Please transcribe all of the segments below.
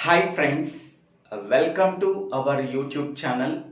Hi friends, welcome to our YouTube channel.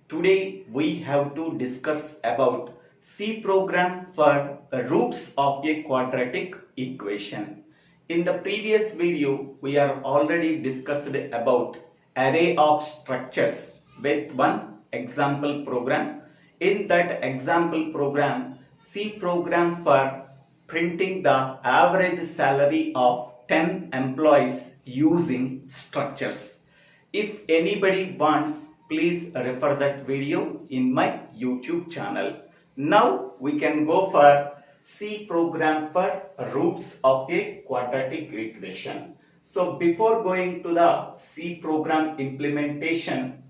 Today we have to discuss about C program for roots of a quadratic equation. In the previous video we are already discussed about array of structures with one example program. In that example program, C program for printing the average salary of 10 employees using structures. If anybody wants, please refer that video in my YouTube channel. Now we can go for C program for roots of a quadratic equation. So before going to the C program implementation,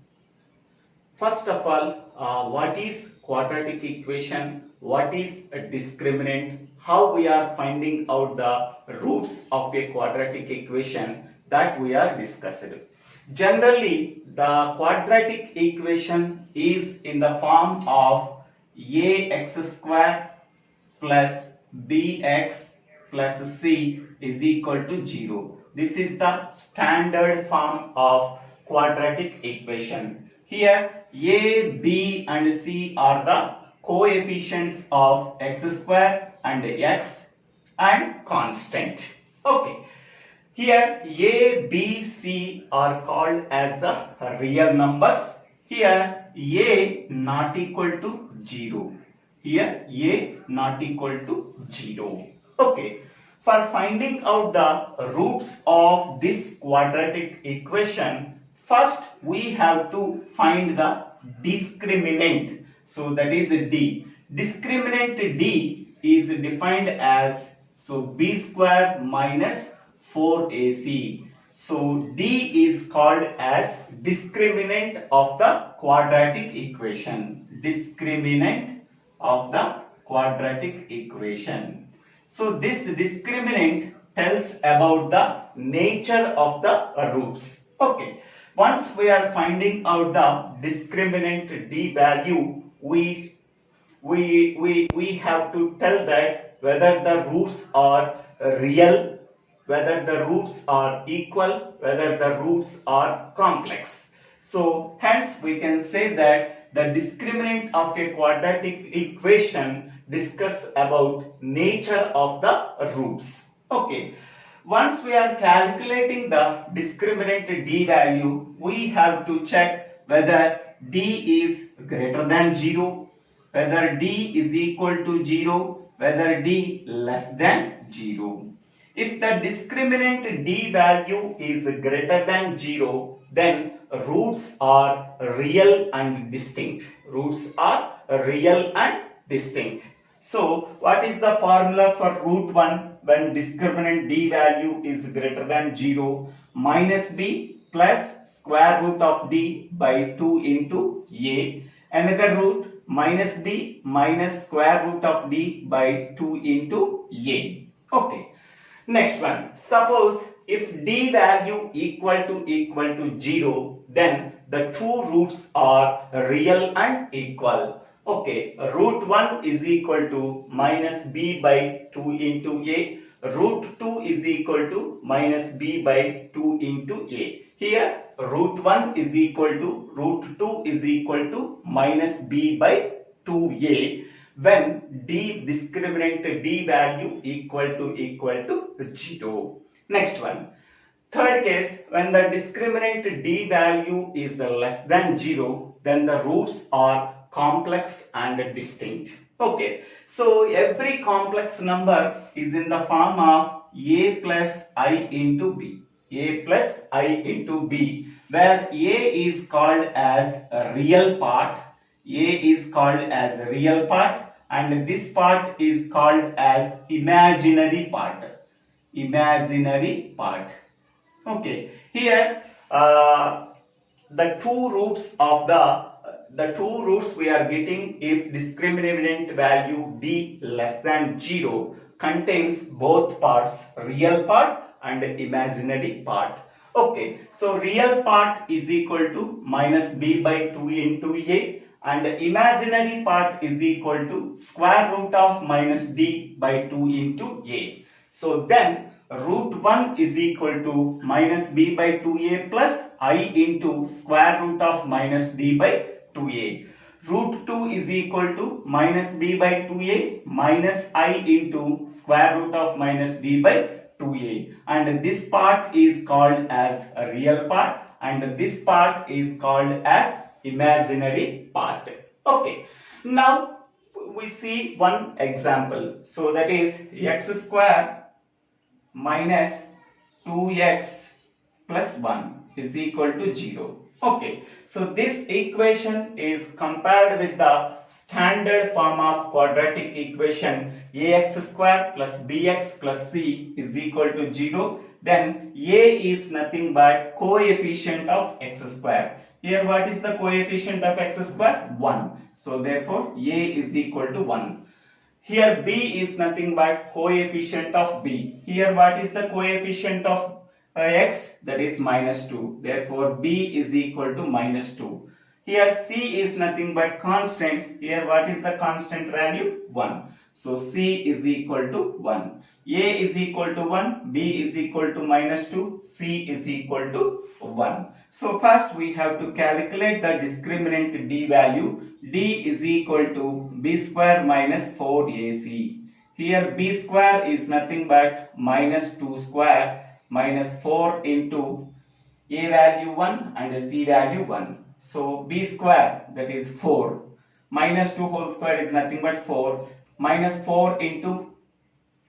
first of all, what is quadratic equation? What is a discriminant? How we are finding out the roots of a quadratic equation, that we are discussing. Generally, the quadratic equation is in the form of ax square plus bx plus c is equal to 0. This is the standard form of quadratic equation. Here a, b and c are the coefficients of x square and x and constant. Okay. Here a, b, c are called as the real numbers. Here a not equal to 0. Here a not equal to 0. Okay. For finding out the roots of this quadratic equation, first we have to find the discriminant. So that is d. Discriminant d is defined as b square minus 4ac. So d is called as discriminant of the quadratic equation. Discriminant of the quadratic equation. So this discriminant tells about the nature of the roots. Okay. Once we are finding out the discriminant d value, we have to tell that whether the roots are real, whether the roots are equal, whether the roots are complex. So hence we can say that the discriminant of a quadratic equation discuss about nature of the roots. Okay. Once we are calculating the discriminant d value, we have to check whether d is greater than 0, whether d is equal to 0, whether d less than 0. If the discriminant d value is greater than 0, then roots are real and distinct. Roots are real and distinct. So, what is the formula for root 1 when discriminant d value is greater than 0? Minus b plus square root of d by 2 into a. Another root minus b minus square root of d by 2 into a. Okay. Next one. Suppose if d value equal to 0, then the two roots are real and equal. Okay, root 1 is equal to minus b by 2 into a. Root 2 is equal to minus b by 2 into a. Here, root 1 is equal to root 2 is equal to minus b by 2a when d discriminant d value equal to 0. Next one. Third case, when the discriminant d value is less than 0, then the roots are complex and distinct. Okay, so every complex number is in the form of a plus I into b. A plus I into b, where a is called as a real part, a is called as a real part, and this part is called as imaginary part. Imaginary part. Okay, here the two roots we are getting if discriminant value d less than 0 contains both parts, real part and imaginary part. Okay, so real part is equal to minus b by 2 into a and imaginary part is equal to square root of minus d by 2 into a. So then root 1 is equal to minus b by 2a plus I into square root of minus d by 2a. Root 2 is equal to minus b by 2a minus I into square root of minus d by 2a, and this part is called as a real part and this part is called as imaginary part. Okay, now we see one example. So that is x square minus 2x plus 1 is equal to 0. Okay, so this equation is compared with the standard form of quadratic equation ax square plus bx plus c is equal to 0. Then a is nothing but coefficient of x square. Here what is the coefficient of x square? 1. So therefore a is equal to 1. Here b is nothing but coefficient of b. Here what is the coefficient of x? That is minus 2. Therefore b is equal to minus 2. Here c is nothing but constant. Here what is the constant value? 1. So c is equal to 1. A is equal to 1, b is equal to minus 2, c is equal to 1. So first we have to calculate the discriminant d value. D is equal to b square minus 4ac. Here b square is nothing but minus 2 square minus 4 into a value 1 and c value 1. So b square, that is 4, minus 2 whole square is nothing but 4, minus 4 into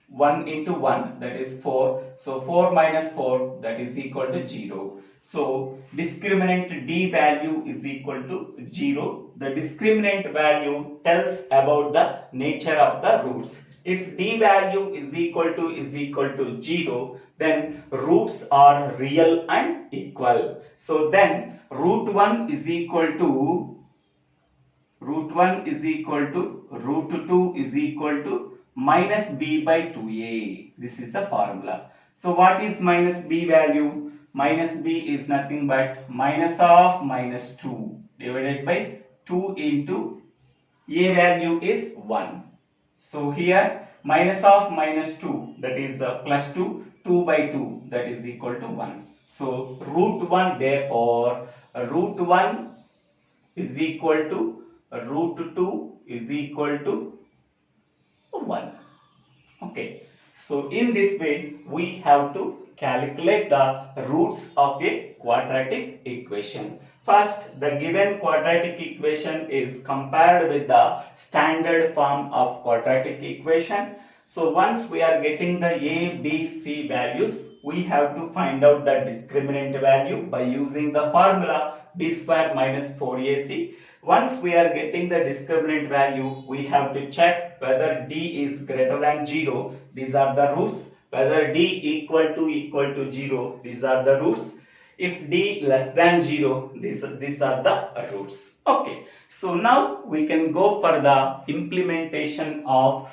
1 into 1, that is 4. So 4 minus 4, that is equal to 0. So discriminant d value is equal to 0. The discriminant value tells about the nature of the roots. If d value is equal to 0, then roots are real and equal. So then root 1 is equal to root 2 is equal to minus b by 2a. This is the formula. So what is minus b value? Minus b is nothing but minus of minus 2 divided by 2 into a value is 1. So here minus of minus 2, that is plus 2, 2 by 2, that is equal to 1. So root 1, therefore root 1 is equal to root 2 is equal to 1. Okay, so in this way we have to calculate the roots of a quadratic equation. First, the given quadratic equation is compared with the standard form of quadratic equation. So once we are getting the a, b, c values, we have to find out the discriminant value by using the formula b square minus 4ac. Once we are getting the discriminant value, we have to check whether d is greater than 0. These are the roots. Whether d equal to 0. These are the roots. If d less than 0, these are the roots. Okay. So now we can go for the implementation of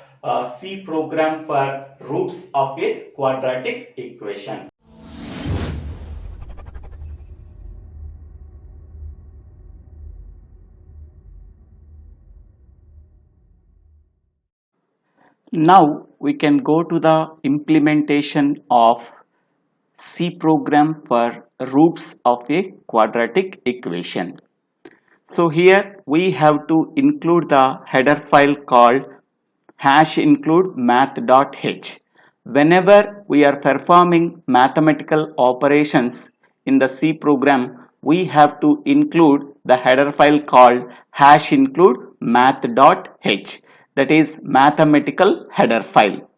C program for roots of a quadratic equation. Now we can go to the implementation of C program for roots of a quadratic equation. So here we have to include the header file called #include math.h. Whenever we are performing mathematical operations in the C program, we have to include the header file called #include math.h. That is mathematical header file.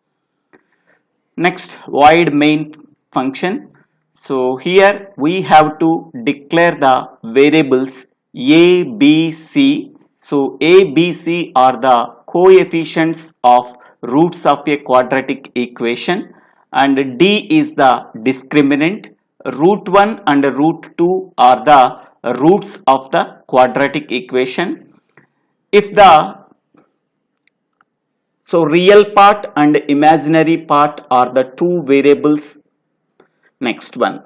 Next, void main function. So here we have to declare the variables a, b, c. So a, b, c are the coefficients of roots of a quadratic equation, and d is the discriminant. Root 1 and root 2 are the roots of the quadratic equation. If the real part and imaginary part are the two variables. Next one,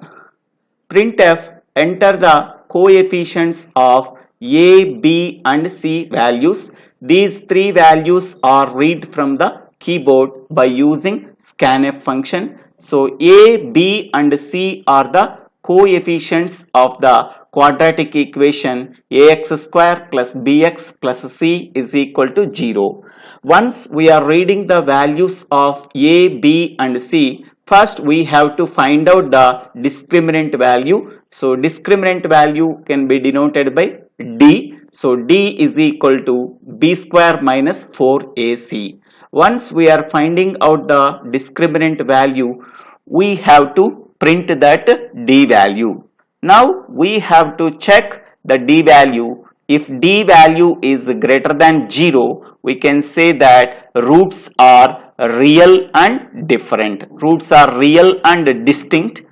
printf enter the coefficients of a, b and c values. These three values are read from the keyboard by using scanf function. So A, B and C are the coefficients of the quadratic equation ax square plus bx plus c is equal to 0. Once we are reading the values of A, B and C, first we have to find out the discriminant value. So discriminant value can be denoted by D. So D is equal to B square minus 4AC. Once we are finding out the discriminant value, we have to print that D value. Now we have to check the D value. If D value is greater than 0, we can say that roots are real and different. Roots are real and distinct.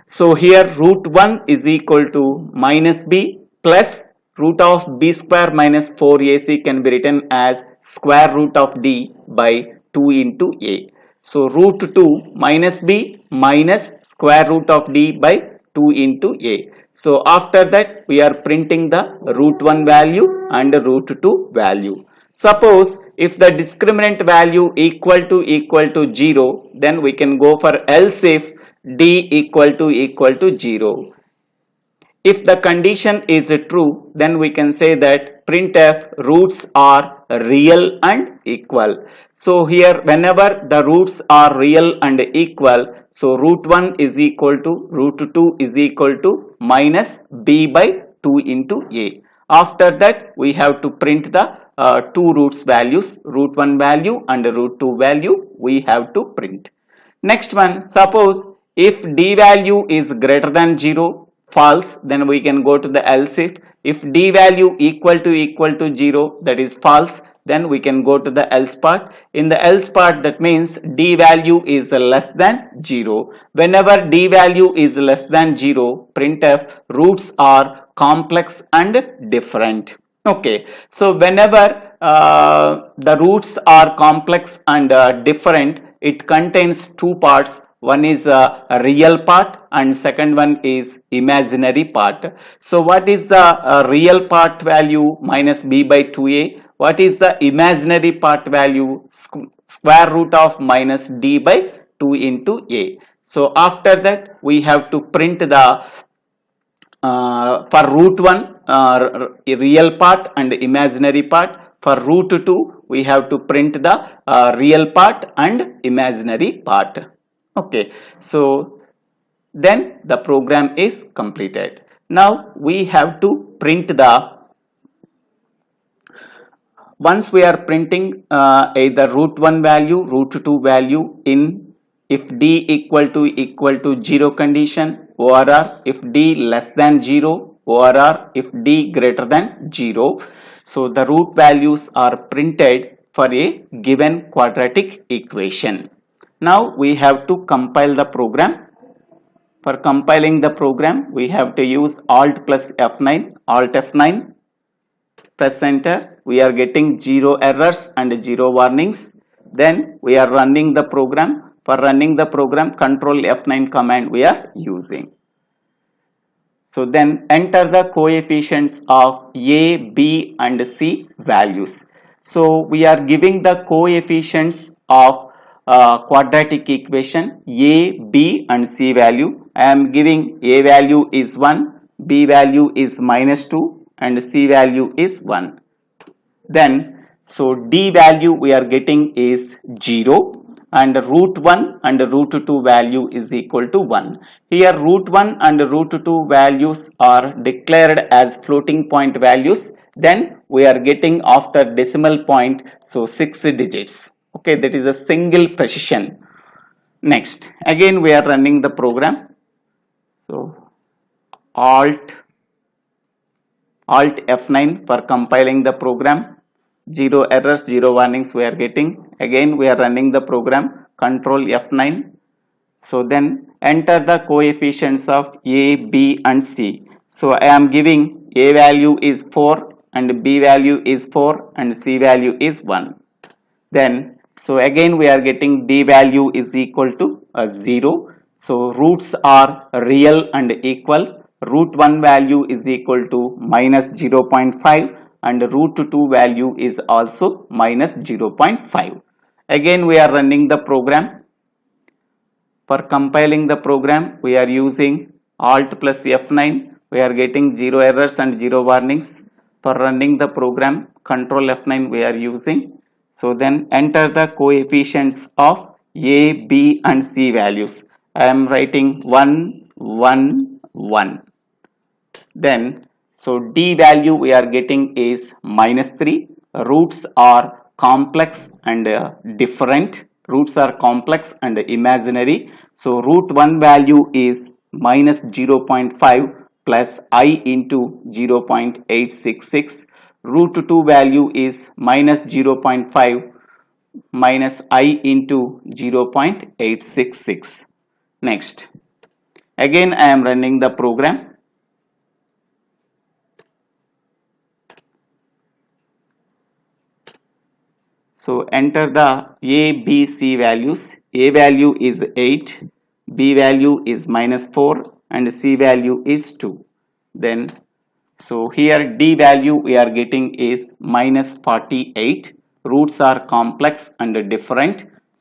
So here root 1 is equal to minus b plus root of b square minus 4ac can be written as square root of d by 2 into a. So root 2 minus b minus square root of d by 2 into a. So after that we are printing the root 1 value and root 2 value. Suppose if the discriminant value equal to 0, then we can go for else if d equal to 0. If the condition is true, then we can say that printf roots are real and equal. So here whenever the roots are real and equal, so root 1 is equal to root 2 is equal to minus b by 2 into a. After that we have to print the two roots values, root 1 value and root 2 value we have to print. Next one, suppose if d value is greater than 0, false, then we can go to the else if. If d value equal to 0, that is false, then we can go to the else part. In the else part, that means d value is less than 0. Whenever d value is less than 0, printf roots are complex and different. Okay, so whenever the roots are complex and different, it contains two parts. One is a real part and second one is imaginary part. So what is the real part value? Minus b by 2a. What is the imaginary part value? Square root of minus d by 2 into a. So after that we have to print the for root 1 real part and imaginary part. For root 2 we have to print the real part and imaginary part. Okay, so then the program is completed. Now we have to print the, once we are printing either root 1 value, root 2 value in if d equal to 0 condition, ORR if d less than 0, ORR if d greater than 0. So the root values are printed for a given quadratic equation. Now we have to compile the program. For compiling the program, we have to use Alt plus F9, Alt F9, press enter. We are getting 0 errors and 0 warnings. Then we are running the program. For running the program, Control F9 command we are using. So then enter the coefficients of A, B and C values. So we are giving the coefficients of quadratic equation A, B and C value. I am giving A value is 1, B value is minus 2 and C value is 1. Then so D value we are getting is 0 and root 1 and root 2 value is equal to 1. Here root 1 and root 2 values are declared as floating point values. Then we are getting after decimal point, so 6 digits. Okay, that is a single precision. Next, again we are running the program. So Alt F9 for compiling the program. 0 errors, 0 warnings we are getting. Again we are running the program. Control F9. So then enter the coefficients of A, B and C. So I am giving A value is 4 and B value is 4 and C value is 1. Then so again we are getting D value is equal to 0. So roots are real and equal. Root 1 value is equal to minus 0.5 and root 2 value is also minus 0.5. Again we are running the program. For compiling the program, we are using Alt plus F9. We are getting 0 errors and 0 warnings. For running the program, Control F9 we are using. So then enter the coefficients of A, B and C values. I am writing 1, 1, 1. Then, so D value we are getting is -3. Roots are complex and different. Roots are complex and imaginary. So root 1 value is minus 0.5 plus I into 0.866. Root 2 value is minus 0.5 minus I into 0.866. Next, again I am running the program. So enter the A, B, C values. A value is 8, B value is -4 and C value is 2. Then, so here D value we are getting is -48. Roots are complex and different.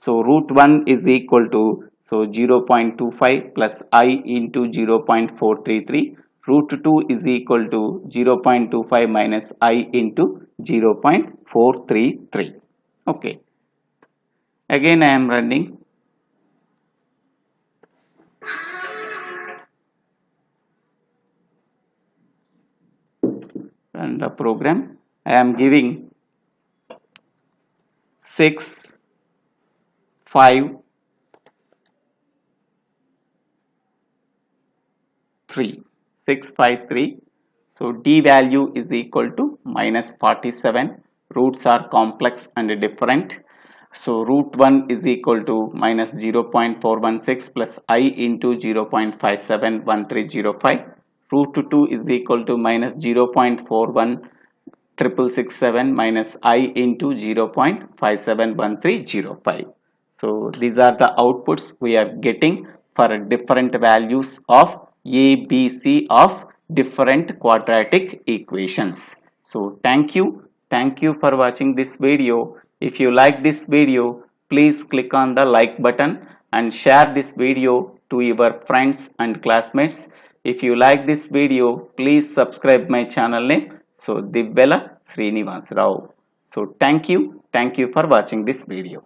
So root 1 is equal to, so 0.25 plus I into 0.433. Root 2 is equal to 0.25 minus I into 0.433. Okay, again I am running. Run the program. I am giving 6, 5, 3. 6, 5, 3. So D value is equal to -47. Roots are complex and different. So root 1 is equal to minus 0.416 plus I into 0.571305. Root 2 is equal to minus 0.416667 minus I into 0.571305. So these are the outputs we are getting for different values of A, B, C of different quadratic equations. So thank you for watching this video. If you like this video, please click on the like button and share this video to your friends and classmates. If you like this video, please subscribe my channel name, so Divvela Srinivas Rao. So thank you for watching this video.